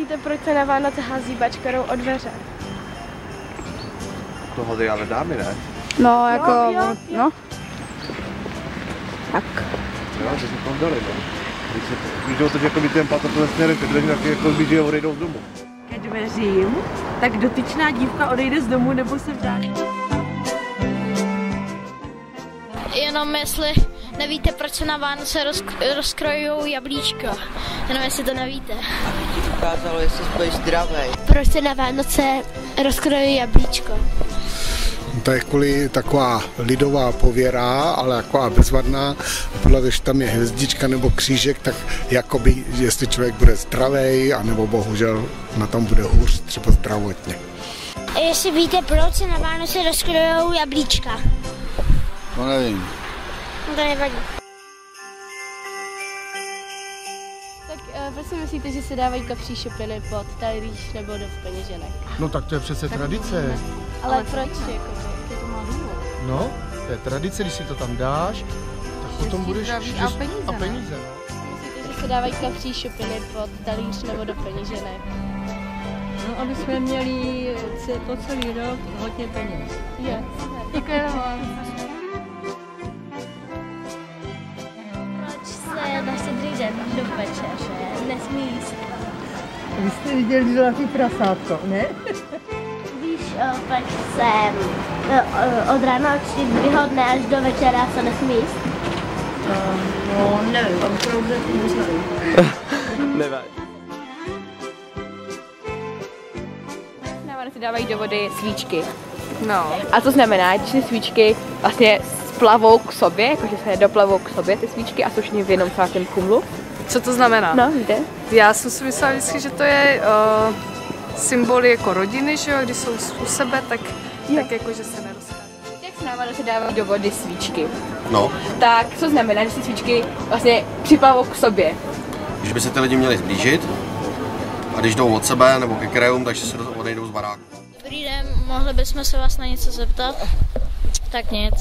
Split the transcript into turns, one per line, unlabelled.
Víte, proč se na Vánoce hází bačkarou o dveře?
To hody ale dámy, ne?
No, jako,
jo.
no. Tak.
Jo, to jsme tam dali, no. Když jdou teď jako by ten patatelé směrem ke dveřím, tak jako by že odejdou z domu.
Ke dveřím, tak dotyčná dívka odejde z domu nebo se vdá.
Jenom jestli nevíte, proč se na Vánoce rozkrojují jablíčka. Jenom jestli to nevíte.
Aby ti ukázalo, jestli jsi zdravý.
Proč se na Vánoce rozkrojují jablíčko?
To je kvůli taková lidová pověra, ale taková bezvadná. Podle když tam je hvězdička nebo křížek, tak jakoby, jestli člověk bude zdravý, anebo bohužel na tom bude hůř, třeba zdravotně.
Jestli víte, proč se na Vánoce rozkrojují jablíčka?
No nevím.
No to nevadí.
Tak proč si myslíte, že se dávají kapří šupiny pod talíř nebo do peněženek?
No tak to je přece tradice.
Ale proč? Jako to má důvod.
No, to je tradice, když si to tam dáš, tak potom budeš a peníze. No.
Myslíte, že se dávají kapří šupiny pod talíř nebo do peněženek?
No, aby jsme měli po celý rok hodně peněz.
Je. Děkujeme vám.
Proč se na Štědrý den do večeře nesmí jíst?
Vy jste viděli zlatý prasátko, ne?
Víš, proč se od rána od 4 dne až do večera se nesmí jíst?
No, nevím, opravdu nevím.
Nevadí.
Na Vánoce dávají do vody svíčky. No. A to znamená, když ty svíčky vlastně splavou k sobě, jakože se doplavou k sobě ty svíčky a jsou všichni v jednom celém kumlu.
Co to znamená?
No, víte?
Já jsem si myslela vždycky, že to je symboly jako rodiny, že jo, když jsou u sebe, tak jako, že se nerozchází.
Jak se na Vánoce dávají do vody svíčky?
No.
Tak co znamená, že ty svíčky vlastně připlavou k sobě?
Když by se ty lidi měli zblížit a když jdou od sebe nebo ke krajům, takže se odejdou z baráku.
Dobrý den, mohli bychom se vás na něco zeptat? Tak nic.